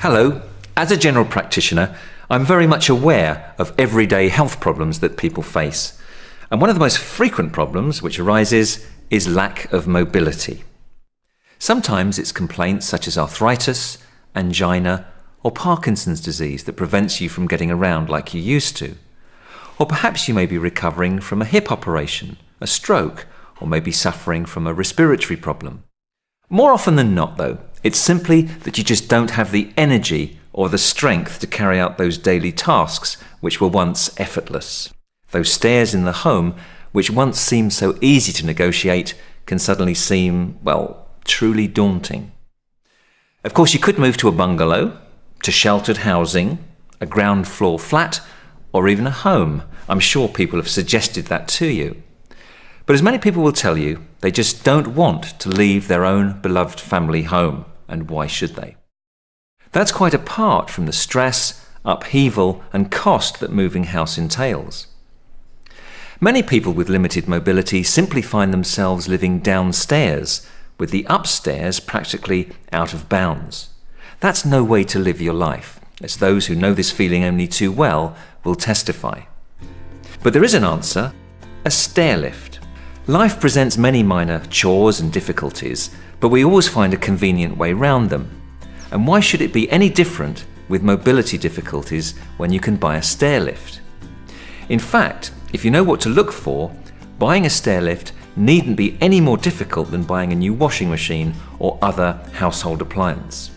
Hello. As a general practitioner, I'm very much aware of everyday health problems that people face. And one of the most frequent problems which arises is lack of mobility. Sometimes it's complaints such as arthritis, angina, or Parkinson's disease that prevents you from getting around like you used to. Or perhaps you may be recovering from a hip operation, a stroke, or maybe suffering from a respiratory problem. More often than not, though, it's simply that you just don't have the energy or the strength to carry out those daily tasks which were once effortless. Those stairs in the home, which once seemed so easy to negotiate, can suddenly seem, well, truly daunting. Of course, you could move to a bungalow, to sheltered housing, a ground floor flat, or even a home. I'm sure people have suggested that to you. But as many people will tell you, they just don't want to leave their own beloved family home, and why should they? That's quite apart from the stress, upheaval, and cost that moving house entails. Many people with limited mobility simply find themselves living downstairs, with the upstairs practically out of bounds. That's no way to live your life, as those who know this feeling only too well will testify. But there is an answer: a stairlift. Life presents many minor chores and difficulties, but we always find a convenient way round them. And why should it be any different with mobility difficulties when you can buy a stairlift? In fact, if you know what to look for, buying a stairlift needn't be any more difficult than buying a new washing machine or other household appliance.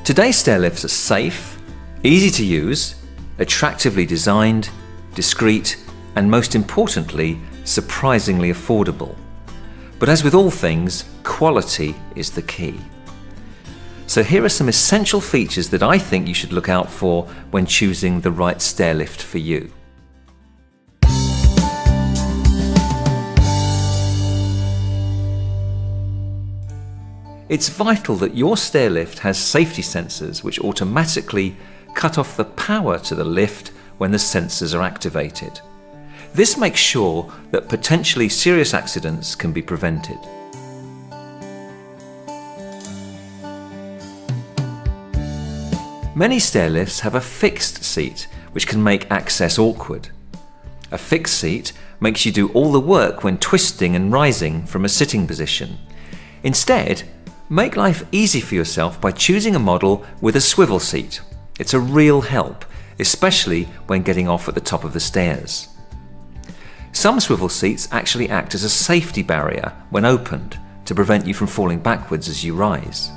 Today's stairlifts are safe, easy to use, attractively designed, discreet, and most importantly, surprisingly affordable. But as with all things, quality is the key. So here are some essential features that I think you should look out for when choosing the right stairlift for you. It's vital that your stairlift has safety sensors which automatically cut off the power to the lift when the sensors are activated. This makes sure that potentially serious accidents can be prevented. Many stairlifts have a fixed seat, which can make access awkward. A fixed seat makes you do all the work when twisting and rising from a sitting position. Instead, make life easy for yourself by choosing a model with a swivel seat. It's a real help, especially when getting off at the top of the stairs. Some swivel seats actually act as a safety barrier when opened to prevent you from falling backwards as you rise.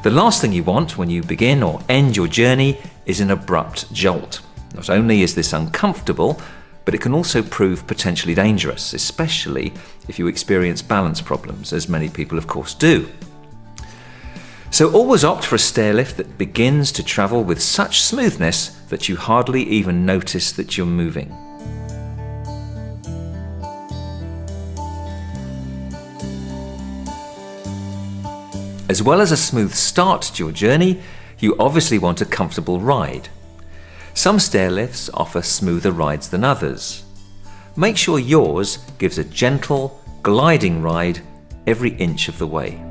The last thing you want when you begin or end your journey is an abrupt jolt. Not only is this uncomfortable, but it can also prove potentially dangerous, especially if you experience balance problems, as many people of course do. So always opt for a stairlift that begins to travel with such smoothness that you hardly even notice that you're moving. As well as a smooth start to your journey, you obviously want a comfortable ride. Some stairlifts offer smoother rides than others. Make sure yours gives a gentle, gliding ride every inch of the way.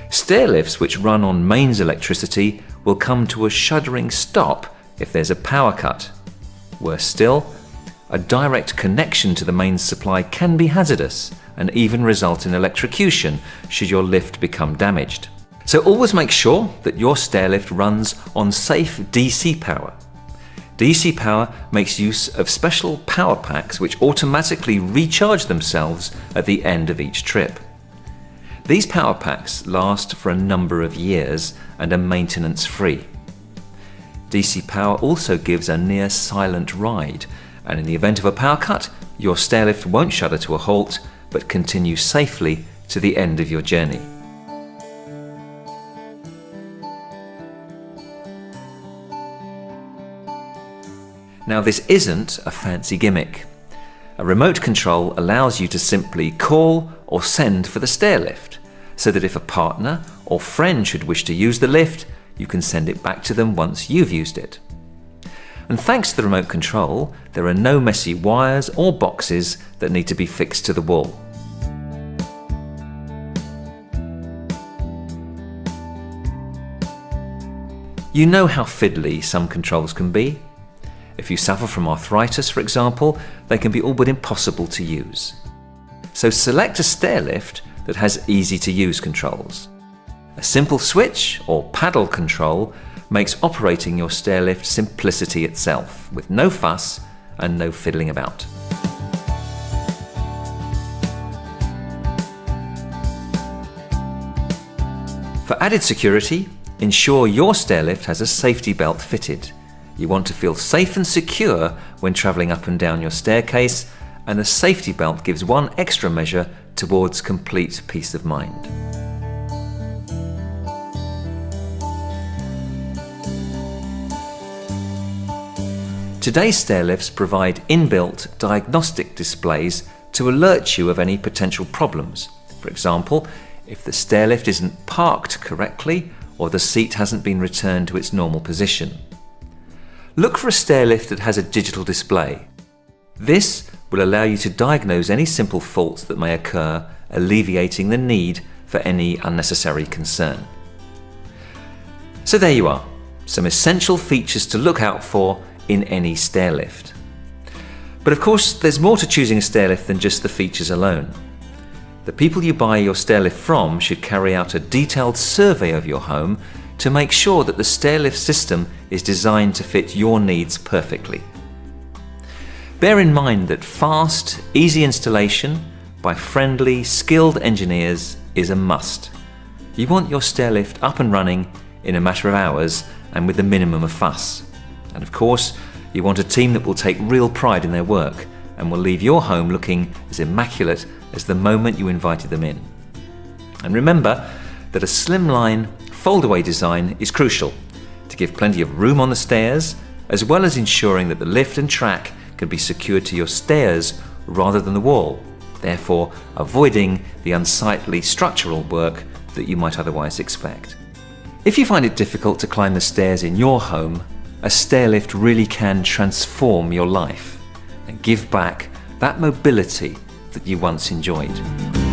Stairlifts which run on mains electricity will come to a shuddering stop if there's a power cut. Worse still, a direct connection to the mains supply can be hazardous and even result in electrocution should your lift become damaged. So always make sure that your stairlift runs on safe DC power. DC power makes use of special power packs which automatically recharge themselves at the end of each trip. These power packs last for a number of years and are maintenance free. DC power also gives a near silent ride, and in the event of a power cut, your stairlift won't shudder to a halt but continue safely to the end of your journey. Now this isn't a fancy gimmick. A remote control allows you to simply call or send for the stairlift, so that if a partner or friend should wish to use the lift, you can send it back to them once you've used it. And thanks to the remote control, there are no messy wires or boxes that need to be fixed to the wall. You know how fiddly some controls can be. If you suffer from arthritis, for example, they can be all but impossible to use. So select a stairlift that has easy-to-use controls. A simple switch or paddle control makes operating your stairlift simplicity itself, with no fuss and no fiddling about. For added security, ensure your stairlift has a safety belt fitted. You want to feel safe and secure when travelling up and down your staircase, and a safety belt gives one extra measure towards complete peace of mind. Today's stairlifts provide inbuilt diagnostic displays to alert you of any potential problems. For example, if the stairlift isn't parked correctly or the seat hasn't been returned to its normal position. Look for a stairlift that has a digital display. This will allow you to diagnose any simple faults that may occur, alleviating the need for any unnecessary concern. So there you are, some essential features to look out for in any stairlift. But of course, there's more to choosing a stairlift than just the features alone. The people you buy your stairlift from should carry out a detailed survey of your home to make sure that the stairlift system is designed to fit your needs perfectly. Bear in mind that fast, easy installation by friendly, skilled engineers is a must. You want your stairlift up and running in a matter of hours and with the minimum of fuss. And of course, you want a team that will take real pride in their work and will leave your home looking as immaculate as the moment you invited them in. And remember that a slimline, fold-away design is crucial to give plenty of room on the stairs, as well as ensuring that the lift and track can be secured to your stairs rather than the wall, therefore avoiding the unsightly structural work that you might otherwise expect. If you find it difficult to climb the stairs in your home, a stairlift really can transform your life and give back that mobility that you once enjoyed.